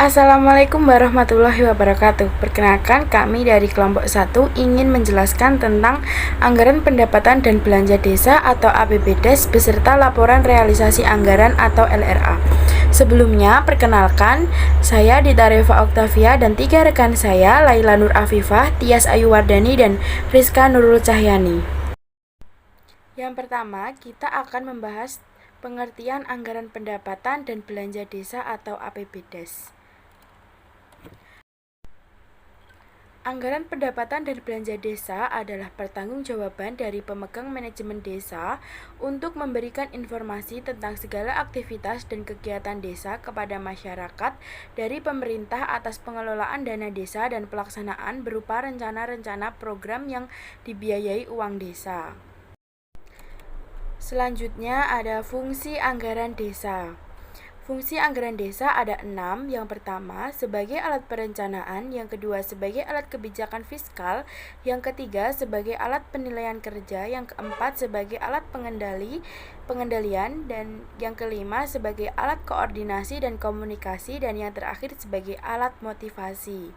Assalamualaikum warahmatullahi wabarakatuh. Perkenalkan, kami dari kelompok 1 ingin menjelaskan tentang anggaran pendapatan dan belanja desa atau APBDes beserta laporan realisasi anggaran atau LRA. Sebelumnya, perkenalkan, saya Dita Reva Oktavia dan 3 rekan saya, Laila Nur Afifah, Tias Ayu Wardani, dan Rizka Nurul Cahyani. Yang pertama, kita akan membahas pengertian anggaran pendapatan dan belanja desa atau APBDes. Anggaran pendapatan dan belanja desa adalah pertanggungjawaban dari pemegang manajemen desa untuk memberikan informasi tentang segala aktivitas dan kegiatan desa kepada masyarakat dari pemerintah atas pengelolaan dana desa dan pelaksanaan berupa rencana-rencana program yang dibiayai uang desa. Selanjutnya ada fungsi anggaran desa. Fungsi anggaran desa ada 6. Yang pertama, sebagai alat perencanaan. Yang kedua, sebagai alat kebijakan fiskal. Yang ketiga, sebagai alat penilaian kerja. Yang keempat, sebagai alat pengendalian. Dan yang kelima, sebagai alat koordinasi dan komunikasi. Dan yang terakhir, sebagai alat motivasi.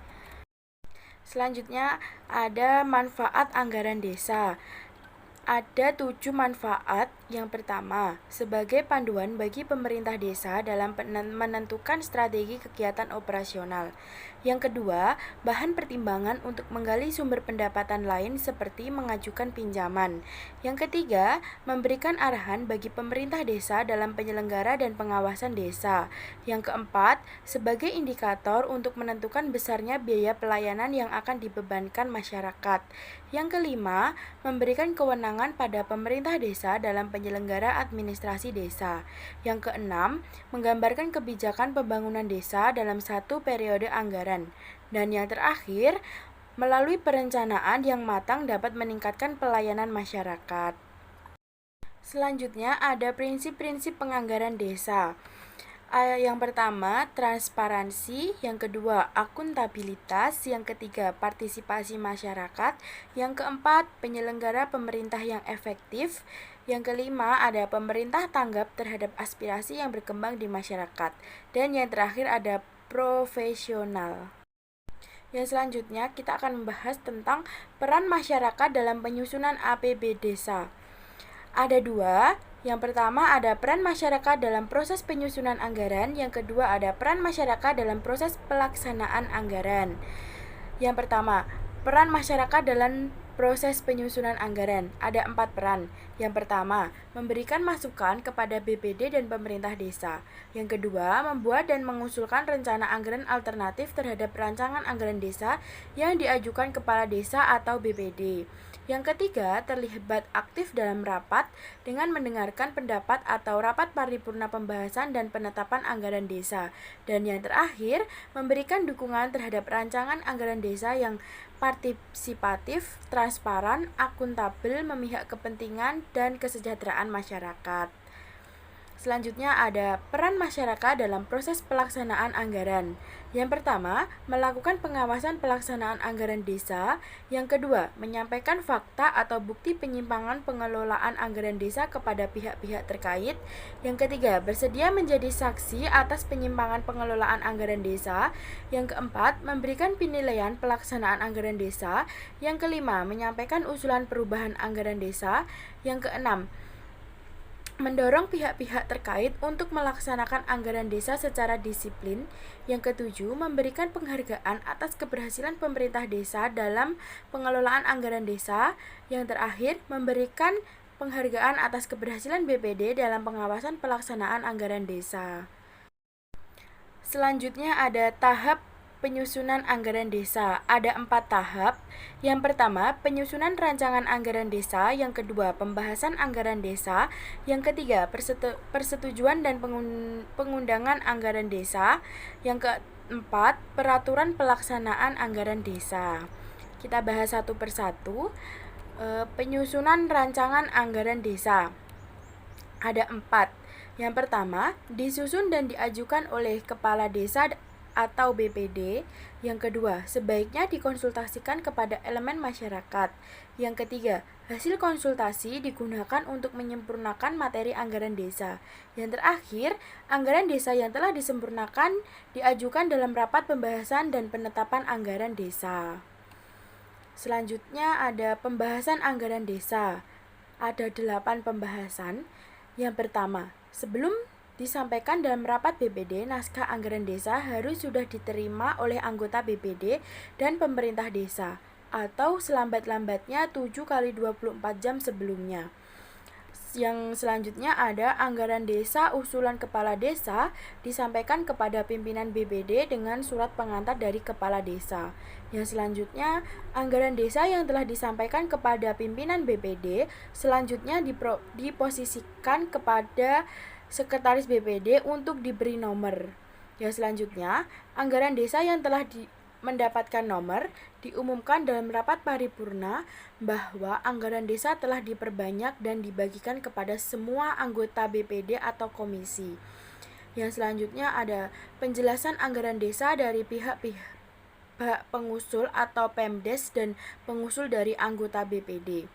Selanjutnya, ada manfaat anggaran desa. Ada 7 manfaat. Yang pertama, sebagai panduan bagi pemerintah desa dalam menentukan strategi kegiatan operasional. Yang kedua, bahan pertimbangan untuk menggali sumber pendapatan lain seperti mengajukan pinjaman. Yang ketiga, memberikan arahan bagi pemerintah desa dalam penyelenggara dan pengawasan desa. Yang keempat, sebagai indikator untuk menentukan besarnya biaya pelayanan yang akan dibebankan masyarakat. Yang kelima, memberikan kewenangan pada pemerintah desa dalam penyelenggara administrasi desa. Yang keenam, menggambarkan kebijakan pembangunan desa dalam satu periode anggaran. Dan yang terakhir, melalui perencanaan yang matang dapat meningkatkan pelayanan masyarakat. Selanjutnya ada prinsip-prinsip penganggaran desa. Yang pertama, transparansi. Yang kedua, akuntabilitas. Yang ketiga, partisipasi masyarakat. Yang keempat, penyelenggara pemerintah yang efektif. Yang kelima, ada pemerintah tanggap terhadap aspirasi yang berkembang di masyarakat. Dan yang terakhir ada profesional. Yang selanjutnya, kita akan membahas tentang peran masyarakat dalam penyusunan APB desa. Ada 2. Yang pertama ada peran masyarakat dalam proses penyusunan anggaran. Yang kedua ada peran masyarakat dalam proses pelaksanaan anggaran. Yang pertama, peran masyarakat dalam proses penyusunan anggaran. Ada 4 peran. Yang pertama, memberikan masukan kepada BPD dan pemerintah desa. Yang kedua, membuat dan mengusulkan rencana anggaran alternatif terhadap rancangan anggaran desa yang diajukan kepala desa atau BPD. Yang ketiga, terlibat aktif dalam rapat dengan mendengarkan pendapat atau rapat paripurna pembahasan dan penetapan anggaran desa. Dan yang terakhir, memberikan dukungan terhadap rancangan anggaran desa yang partisipatif, transparan, akuntabel, memihak kepentingan dan kesejahteraan masyarakat. Selanjutnya ada peran masyarakat dalam proses pelaksanaan anggaran. Yang pertama, melakukan pengawasan pelaksanaan anggaran desa. Yang kedua, menyampaikan fakta atau bukti penyimpangan pengelolaan anggaran desa kepada pihak-pihak terkait. Yang ketiga, bersedia menjadi saksi atas penyimpangan pengelolaan anggaran desa. Yang keempat, memberikan penilaian pelaksanaan anggaran desa. Yang kelima, menyampaikan usulan perubahan anggaran desa. Yang keenam, mendorong pihak-pihak terkait untuk melaksanakan anggaran desa secara disiplin. Yang ketujuh, memberikan penghargaan atas keberhasilan pemerintah desa dalam pengelolaan anggaran desa. Yang terakhir, memberikan penghargaan atas keberhasilan BPD dalam pengawasan pelaksanaan anggaran desa. Selanjutnya ada tahap penyusunan anggaran desa. Ada 4 tahap. Yang pertama, penyusunan rancangan anggaran desa. Yang kedua, pembahasan anggaran desa. Yang ketiga, persetujuan dan pengundangan anggaran desa. Yang keempat, peraturan pelaksanaan anggaran desa. Kita bahas satu persatu. Penyusunan rancangan anggaran desa. Ada 4. Yang pertama, disusun dan diajukan oleh kepala desa atau BPD. Yang kedua, sebaiknya dikonsultasikan kepada elemen masyarakat. Yang ketiga, hasil konsultasi digunakan untuk menyempurnakan materi anggaran desa. Yang terakhir, anggaran desa yang telah disempurnakan diajukan dalam rapat pembahasan dan penetapan anggaran desa. Selanjutnya ada pembahasan anggaran desa. Ada 8 pembahasan. Yang pertama, sebelum disampaikan dalam rapat BPD, naskah anggaran desa harus sudah diterima oleh anggota BPD dan pemerintah desa atau selambat-lambatnya 7 kali 24 jam sebelumnya. Yang selanjutnya ada anggaran desa usulan kepala desa disampaikan kepada pimpinan BPD dengan surat pengantar dari kepala desa. Yang selanjutnya, anggaran desa yang telah disampaikan kepada pimpinan BPD selanjutnya diposisikan kepada sekretaris BPD untuk diberi nomor. Yang selanjutnya, anggaran desa yang telah mendapatkan nomor diumumkan dalam rapat paripurna bahwa anggaran desa telah diperbanyak dan dibagikan kepada semua anggota BPD atau komisi. Yang selanjutnya ada penjelasan anggaran desa dari pihak-pihak pengusul atau Pemdes dan pengusul dari anggota BPD.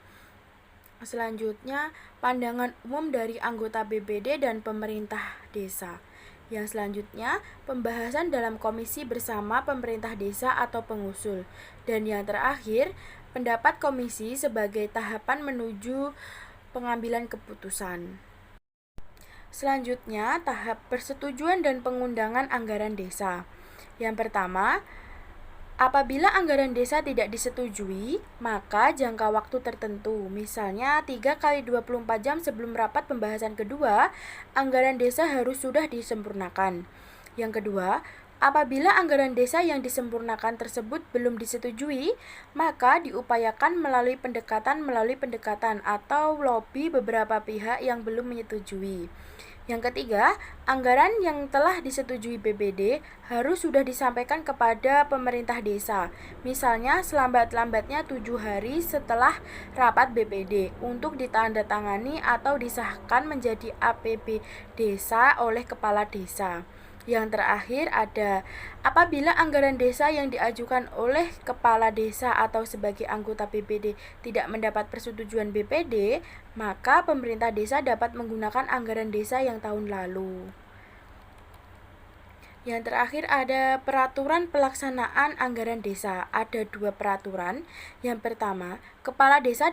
Selanjutnya, pandangan umum dari anggota BPD dan pemerintah desa. Yang selanjutnya, pembahasan dalam komisi bersama pemerintah desa atau pengusul. Dan yang terakhir, pendapat komisi sebagai tahapan menuju pengambilan keputusan. Selanjutnya, tahap persetujuan dan pengundangan anggaran desa. Yang pertama, apabila anggaran desa tidak disetujui, maka jangka waktu tertentu, misalnya 3 kali 24 jam sebelum rapat pembahasan kedua, anggaran desa harus sudah disempurnakan. Yang kedua, apabila anggaran desa yang disempurnakan tersebut belum disetujui, maka diupayakan melalui pendekatan atau lobi beberapa pihak yang belum menyetujui. Yang ketiga, anggaran yang telah disetujui BPD harus sudah disampaikan kepada pemerintah desa, misalnya selambat-lambatnya 7 hari setelah rapat BPD untuk ditandatangani atau disahkan menjadi APB desa oleh kepala desa. Yang terakhir ada, apabila anggaran desa yang diajukan oleh kepala desa atau sebagai anggota BPD tidak mendapat persetujuan BPD, maka pemerintah desa dapat menggunakan anggaran desa yang tahun lalu. Yang terakhir ada peraturan pelaksanaan anggaran desa. Ada 2 peraturan. Yang pertama, kepala desa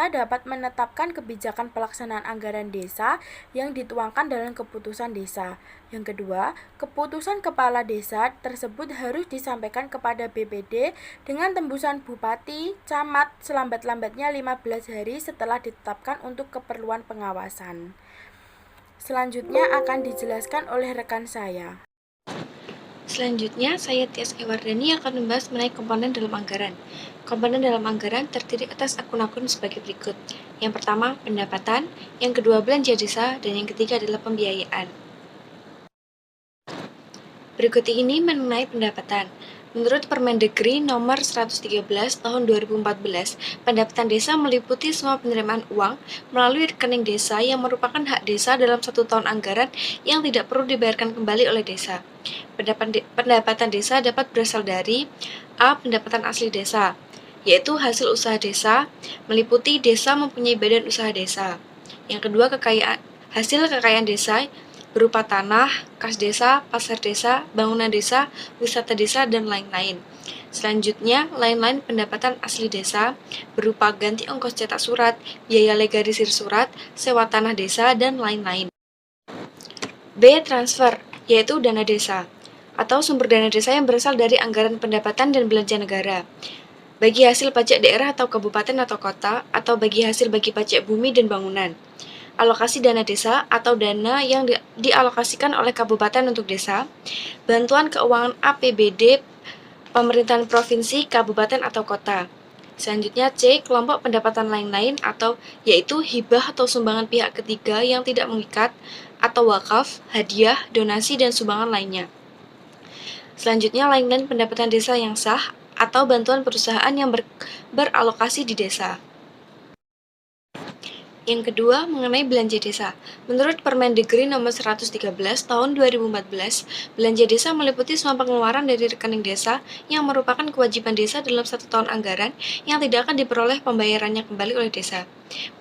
dapat menetapkan kebijakan pelaksanaan anggaran desa yang dituangkan dalam keputusan desa. Yang kedua, keputusan kepala desa tersebut harus disampaikan kepada BPD dengan tembusan bupati, camat selambat-lambatnya 15 hari setelah ditetapkan untuk keperluan pengawasan. Selanjutnya akan dijelaskan oleh rekan saya. Selanjutnya, saya Tias Ewardani akan membahas mengenai komponen dalam anggaran. Komponen dalam anggaran terdiri atas akun-akun sebagai berikut. Yang pertama, pendapatan, yang kedua, belanja desa, dan yang ketiga adalah pembiayaan. Berikut ini mengenai pendapatan. Menurut Permendagri nomor 113 tahun 2014, pendapatan desa meliputi semua penerimaan uang melalui rekening desa yang merupakan hak desa dalam 1 tahun anggaran yang tidak perlu dibayarkan kembali oleh desa. Pendapatan desa dapat berasal dari A. Pendapatan asli desa, yaitu hasil usaha desa, meliputi desa mempunyai badan usaha desa. Yang kedua, hasil kekayaan desa berupa tanah, kas desa, pasar desa, bangunan desa, wisata desa, dan lain-lain. Selanjutnya, lain-lain pendapatan asli desa berupa ganti ongkos cetak surat, biaya legalisir surat, sewa tanah desa, dan lain-lain. B. Transfer, yaitu dana desa, atau sumber dana desa yang berasal dari anggaran pendapatan dan belanja negara. Bagi hasil pajak daerah atau kabupaten atau kota, atau bagi hasil bagi pajak bumi dan bangunan. Alokasi dana desa atau dana yang dialokasikan oleh kabupaten untuk desa, bantuan keuangan APBD pemerintahan provinsi, kabupaten atau kota. Selanjutnya C. Kelompok pendapatan lain-lain atau yaitu hibah atau sumbangan pihak ketiga yang tidak mengikat atau wakaf, hadiah, donasi, dan sumbangan lainnya. Selanjutnya lain-lain pendapatan desa yang sah atau bantuan perusahaan yang beralokasi di desa. Yang kedua, mengenai belanja desa. Menurut Permendagri nomor 113 tahun 2014, belanja desa meliputi semua pengeluaran dari rekening desa yang merupakan kewajiban desa dalam 1 tahun anggaran yang tidak akan diperoleh pembayarannya kembali oleh desa.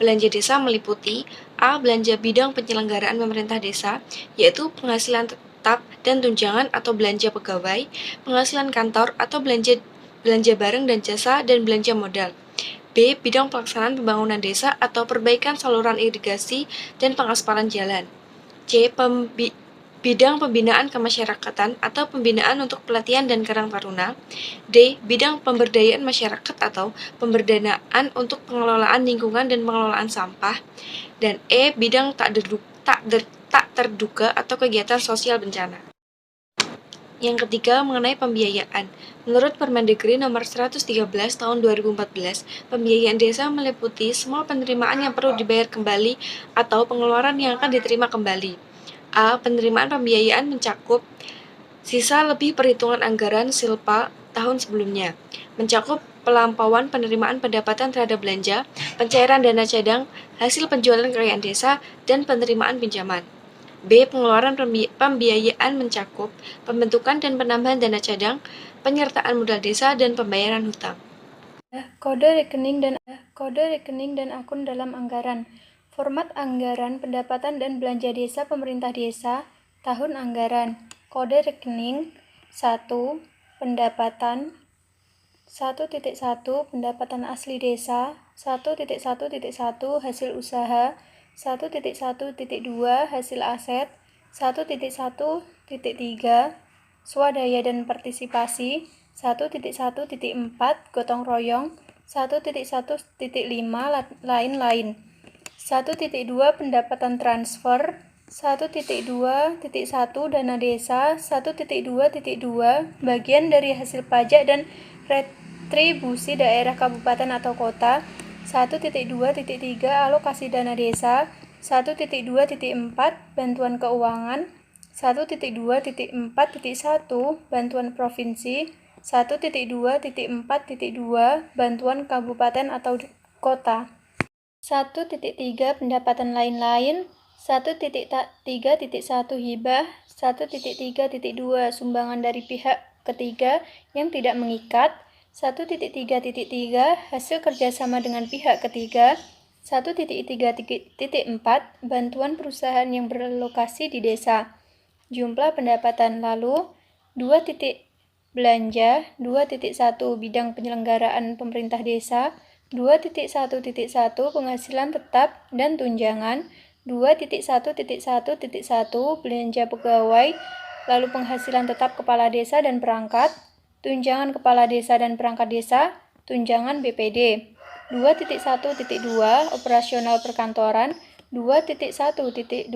Belanja desa meliputi A. Belanja bidang penyelenggaraan pemerintah desa, yaitu penghasilan tetap dan tunjangan atau belanja pegawai, penghasilan kantor atau belanja barang dan jasa, dan belanja modal. B. Bidang pelaksanaan pembangunan desa atau perbaikan saluran irigasi dan pengaspalan jalan. C. Bidang pembinaan kemasyarakatan atau pembinaan untuk pelatihan dan karang taruna. D. Bidang pemberdayaan masyarakat atau pemberdanaan untuk pengelolaan lingkungan dan pengelolaan sampah. Dan E. Bidang tak terduga atau kegiatan sosial bencana. Yang ketiga, mengenai pembiayaan. Menurut Permendagri nomor 113 tahun 2014, pembiayaan desa meliputi semua penerimaan yang perlu dibayar kembali atau pengeluaran yang akan diterima kembali. A. Penerimaan pembiayaan mencakup sisa lebih perhitungan anggaran silpa tahun sebelumnya, mencakup pelampauan penerimaan pendapatan terhadap belanja, pencairan dana cadang, hasil penjualan kekayaan desa, dan penerimaan pinjaman. B. Pengeluaran pembiayaan mencakup pembentukan dan penambahan dana cadang, penyertaan modal desa, dan pembayaran hutang. Kode rekening dan akun dalam anggaran. Format anggaran pendapatan dan belanja desa pemerintah desa tahun anggaran. Kode rekening 1. Pendapatan 1.1 Pendapatan asli desa 1.1.1 Hasil usaha 1.1.2 Hasil aset 1.1.3 Swadaya dan partisipasi 1.1.4 Gotong royong 1.1.5 Lain-lain 1.2 Pendapatan transfer 1.2.1 Dana desa 1.2.2 Bagian dari hasil pajak dan retribusi daerah kabupaten atau kota 1.2.3 Alokasi dana desa 1.2.4 Bantuan keuangan 1.2.4.1 Bantuan provinsi 1.2.4.2 Bantuan kabupaten atau kota 1.3 Pendapatan lain-lain 1.3.1 Hibah 1.3.2 Sumbangan dari pihak ketiga yang tidak mengikat 1.3.3 Hasil kerjasama dengan pihak ketiga 1.3.4 Bantuan perusahaan yang berlokasi di desa. Jumlah pendapatan lalu 2. Belanja 2.1 Bidang penyelenggaraan pemerintah desa 2.1.1 Penghasilan tetap dan tunjangan 2.1.1.1 Belanja pegawai lalu penghasilan tetap kepala desa dan perangkat tunjangan kepala desa dan perangkat desa tunjangan BPD 2.1.2 Operasional perkantoran 2.1.2.2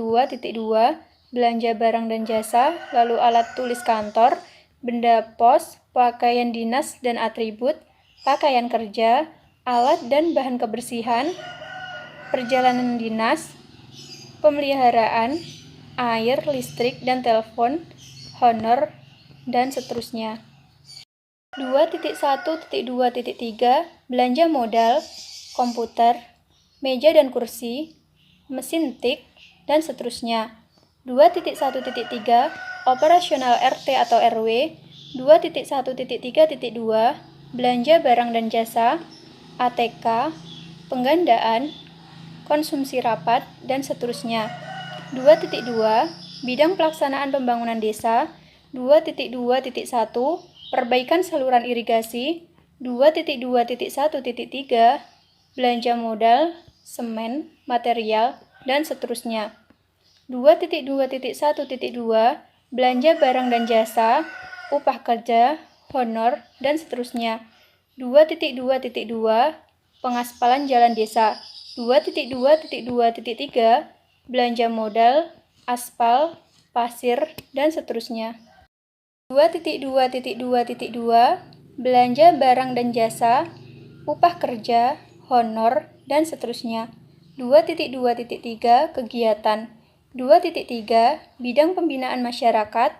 Belanja barang dan jasa lalu alat tulis kantor benda pos pakaian dinas dan atribut pakaian kerja alat dan bahan kebersihan perjalanan dinas pemeliharaan air listrik dan telepon honor dan seterusnya 2.1.2.3 Belanja modal, komputer, meja dan kursi, mesin tik, dan seterusnya 2.1.3 Operasional RT atau RW 2.1.3.2 Belanja barang dan jasa, ATK, penggandaan, konsumsi rapat, dan seterusnya 2.2 Bidang pelaksanaan pembangunan desa 2.2.1 Perbaikan saluran irigasi 2.2.1.3 Belanja modal, semen, material, dan seterusnya 2.2.1.2 Belanja barang dan jasa, upah kerja, honor, dan seterusnya 2.2.2 Pengaspalan jalan desa 2.2.2.3 Belanja modal, aspal, pasir, dan seterusnya 2.2.2.2 Belanja barang dan jasa, upah kerja, honor, dan seterusnya 2.2.3 Kegiatan 2.3 Bidang pembinaan masyarakat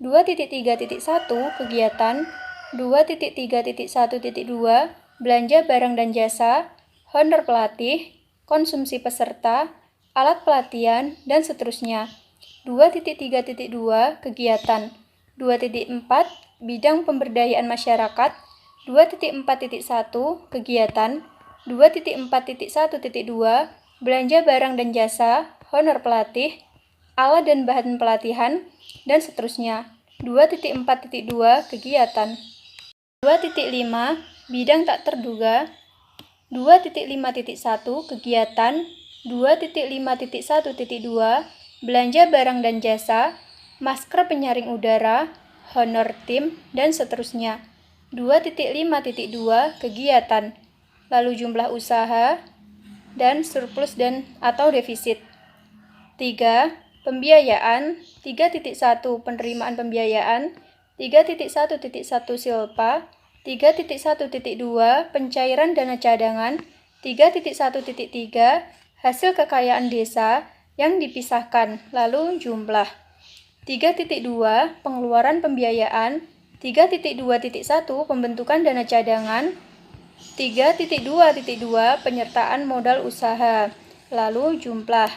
2.3.1 Kegiatan 2.3.1.2 Belanja barang dan jasa, honor pelatih, konsumsi peserta, alat pelatihan, dan seterusnya. 2.3.2 kegiatan. 2.4 bidang pemberdayaan masyarakat. 2.4.1 kegiatan. 2.4.1.2 belanja barang dan jasa, honor pelatih, alat dan bahan pelatihan, dan seterusnya. 2.4.2 kegiatan. 2.5 bidang tak terduga. 2.5.1 kegiatan. 2.5.1.2 belanja barang dan jasa, masker penyaring udara, honor tim, dan seterusnya. 2.5.2 kegiatan. Lalu jumlah usaha dan surplus dan atau defisit. 3. Pembiayaan. 3.1 penerimaan pembiayaan. 3.1.1 silpa. 3.1.2 pencairan dana cadangan. 3.1.3 hasil kekayaan desa yang dipisahkan, lalu jumlah. 3.2 pengeluaran pembiayaan. 3.2.1 pembentukan dana cadangan. 3.2.2 penyertaan modal usaha, lalu jumlah.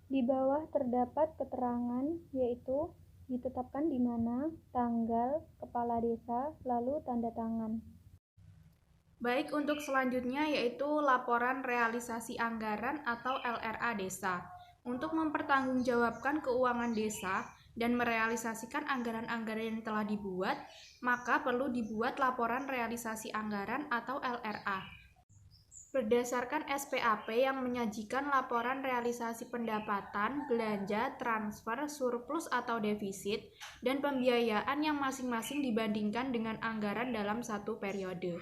Di bawah terdapat keterangan, yaitu ditetapkan di mana, tanggal, kepala desa, lalu tanda tangan. Baik, untuk selanjutnya yaitu laporan realisasi anggaran atau LRA desa. Untuk mempertanggungjawabkan keuangan desa dan merealisasikan anggaran-anggaran yang telah dibuat, maka perlu dibuat laporan realisasi anggaran atau LRA. Berdasarkan SPAP yang menyajikan laporan realisasi pendapatan, belanja, transfer, surplus atau defisit, dan pembiayaan yang masing-masing dibandingkan dengan anggaran dalam satu periode.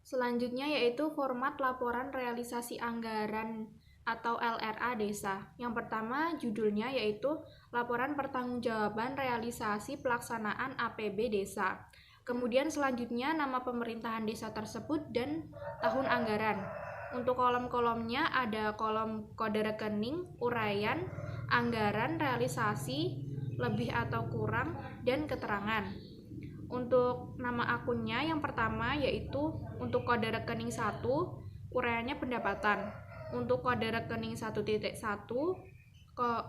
Selanjutnya yaitu format laporan realisasi anggaran atau LRA desa. Yang pertama judulnya yaitu Laporan Pertanggungjawaban Realisasi Pelaksanaan APB Desa. Kemudian selanjutnya nama pemerintahan desa tersebut dan tahun anggaran. Untuk kolom-kolomnya ada kolom kode rekening, uraian, anggaran, realisasi, lebih atau kurang, dan keterangan. Untuk nama akunnya yang pertama yaitu untuk kode rekening 1, uraiannya pendapatan. Untuk kode rekening 1.1,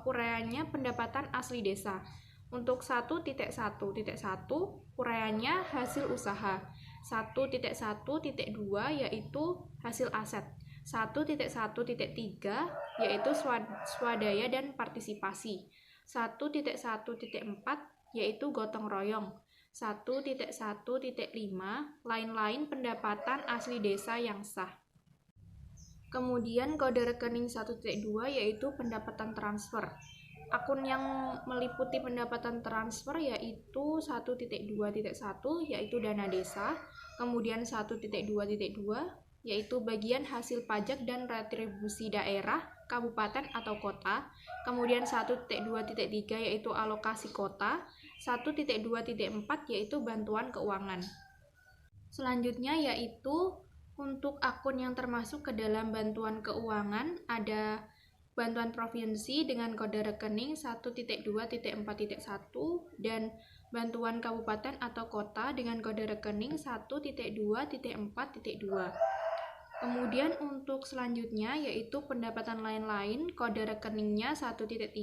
uraiannya pendapatan asli desa. Untuk 1.1.1, uraiannya hasil usaha. 1.1.2 yaitu hasil aset. 1.1.3 yaitu swadaya dan partisipasi. 1.1.4 yaitu gotong royong. 1.1.5 lain-lain pendapatan asli desa yang sah. Kemudian kode rekening 1.2 yaitu pendapatan transfer. Akun yang meliputi pendapatan transfer yaitu 1.2.1 yaitu dana desa, kemudian 1.2.2 yaitu bagian hasil pajak dan retribusi daerah, kabupaten atau kota, kemudian 1.2.3 yaitu alokasi kota, 1.2.4 yaitu bantuan keuangan. Selanjutnya yaitu untuk akun yang termasuk ke dalam bantuan keuangan ada bantuan provinsi dengan kode rekening 1.2.4.1 dan bantuan kabupaten atau kota dengan kode rekening 1.2.4.2. Kemudian untuk selanjutnya yaitu pendapatan lain-lain, kode rekeningnya 1.3,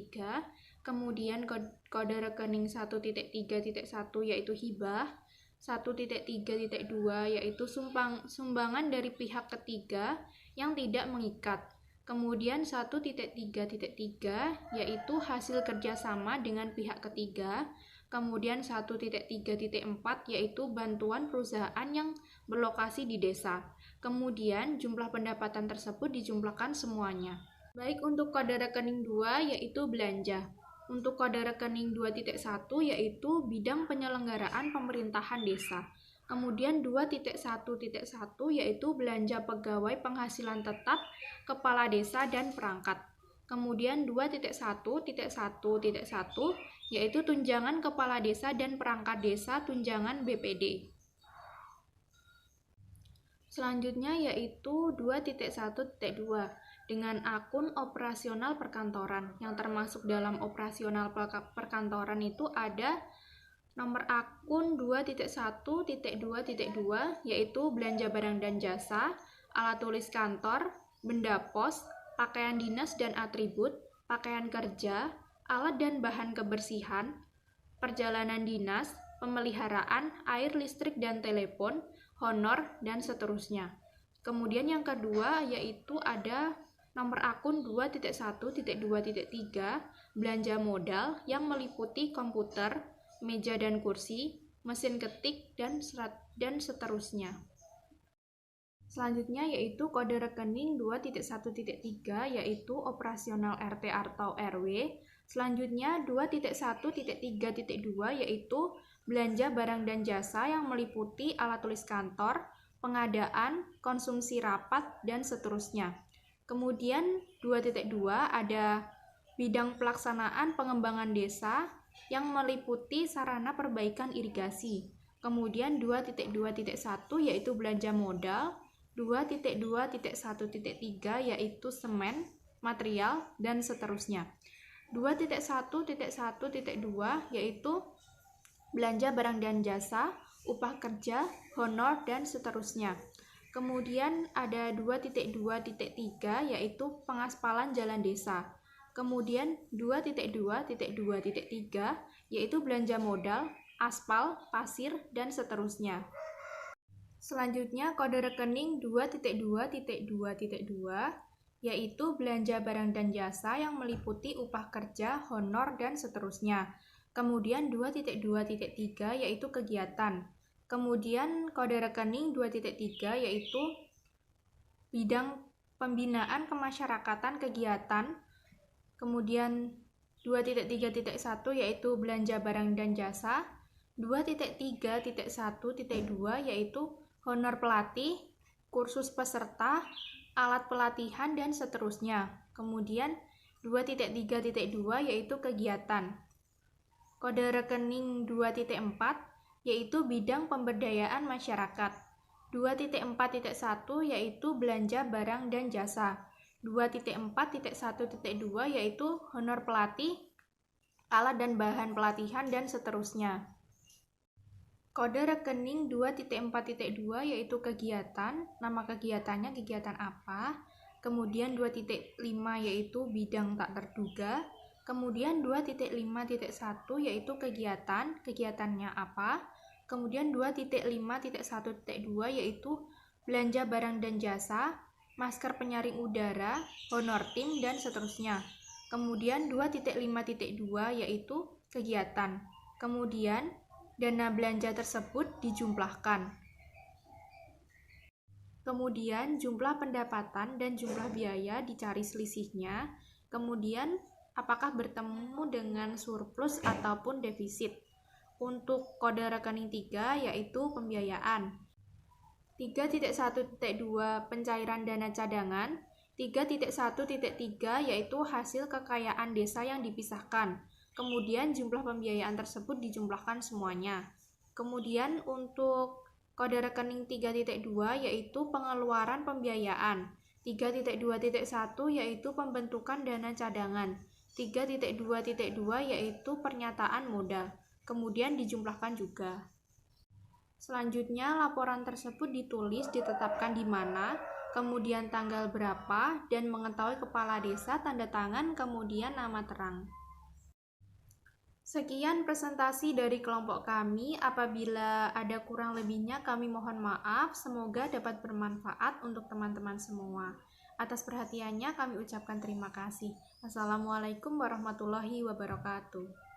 kemudian kode rekening 1.3.1 yaitu hibah, 1.3.2 yaitu sumbangan dari pihak ketiga yang tidak mengikat. Kemudian 1.3.3 yaitu hasil kerjasama dengan pihak ketiga. Kemudian 1.3.4 yaitu bantuan perusahaan yang berlokasi di desa. Kemudian jumlah pendapatan tersebut dijumlahkan semuanya. Baik, untuk kode rekening 2 yaitu belanja. Untuk kode rekening 2.1 yaitu bidang penyelenggaraan pemerintahan desa. Kemudian 2.1.1 yaitu belanja pegawai penghasilan tetap, kepala desa, dan perangkat. Kemudian 2.1.1 yaitu tunjangan kepala desa dan perangkat desa, tunjangan BPD. Selanjutnya yaitu 2.1.2 dengan akun operasional perkantoran. Yang termasuk dalam operasional perkantoran itu ada nomor akun 2.1.2.2 yaitu belanja barang dan jasa, alat tulis kantor, benda pos, pakaian dinas dan atribut, pakaian kerja, alat dan bahan kebersihan, perjalanan dinas, pemeliharaan, air, listrik, dan telepon, honor, dan seterusnya. Kemudian yang kedua yaitu ada nomor akun 2.1.2.3 belanja modal yang meliputi komputer, meja dan kursi, mesin ketik, dan seterusnya. Selanjutnya yaitu kode rekening 2.1.3 yaitu operasional RT atau RW. Selanjutnya 2.1.3.2 yaitu belanja barang dan jasa yang meliputi alat tulis kantor, pengadaan, konsumsi rapat, dan seterusnya. Kemudian 2.2 ada bidang pelaksanaan pengembangan desa yang meliputi sarana perbaikan irigasi. Kemudian 2.2.1 yaitu belanja modal, 2.2.1.3 yaitu semen, material, dan seterusnya. 2.1.1.2 yaitu belanja barang dan jasa, upah kerja, honor, dan seterusnya. Kemudian ada 2.2.3 yaitu pengaspalan jalan desa. Kemudian 2.2.2.3 yaitu belanja modal, aspal, pasir, dan seterusnya. Selanjutnya kode rekening 2.2.2.2 yaitu belanja barang dan jasa yang meliputi upah kerja, honor, dan seterusnya. Kemudian 2.2.3 yaitu kegiatan. Kemudian kode rekening 2.3 yaitu bidang pembinaan kemasyarakatan kegiatan. Kemudian 2.3.1 yaitu belanja barang dan jasa. 2.3.1.2 yaitu honor pelatih, kursus peserta, alat pelatihan, dan seterusnya. Kemudian 2.3.2 yaitu kegiatan. Kode rekening 2.4 yaitu bidang pemberdayaan masyarakat. 2.4.1 yaitu belanja barang dan jasa. 2.4.1.2 yaitu honor pelatih, alat dan bahan pelatihan, dan seterusnya. Kode rekening 2.4.2 yaitu kegiatan, nama kegiatannya kegiatan apa. Kemudian 2.5 yaitu bidang tak terduga. Kemudian 2.5.1 yaitu kegiatan, kegiatannya apa. Kemudian 2.5.1.2 yaitu belanja barang dan jasa, masker penyaring udara, honor tim, dan seterusnya. Kemudian 2.5.2 yaitu kegiatan. Kemudian dana belanja tersebut dijumlahkan. Kemudian jumlah pendapatan dan jumlah biaya dicari selisihnya. Kemudian apakah bertemu dengan surplus ataupun defisit. Untuk kode rekening 3 yaitu pembiayaan. 3.1.2 pencairan dana cadangan. 3.1.3 yaitu hasil kekayaan desa yang dipisahkan. Kemudian jumlah pembiayaan tersebut dijumlahkan semuanya. Kemudian untuk kode rekening 3.2 yaitu pengeluaran pembiayaan. 3.2.1 yaitu pembentukan dana cadangan. 3.2.2 yaitu pernyataan modal. Kemudian dijumlahkan juga. Selanjutnya laporan tersebut ditulis, ditetapkan di mana, kemudian tanggal berapa, dan mengetahui kepala desa, tanda tangan, kemudian nama terang. Sekian presentasi dari kelompok kami. Apabila ada kurang lebihnya kami mohon maaf. Semoga dapat bermanfaat untuk teman-teman semua. Atas perhatiannya kami ucapkan terima kasih. Wassalamualaikum warahmatullahi wabarakatuh.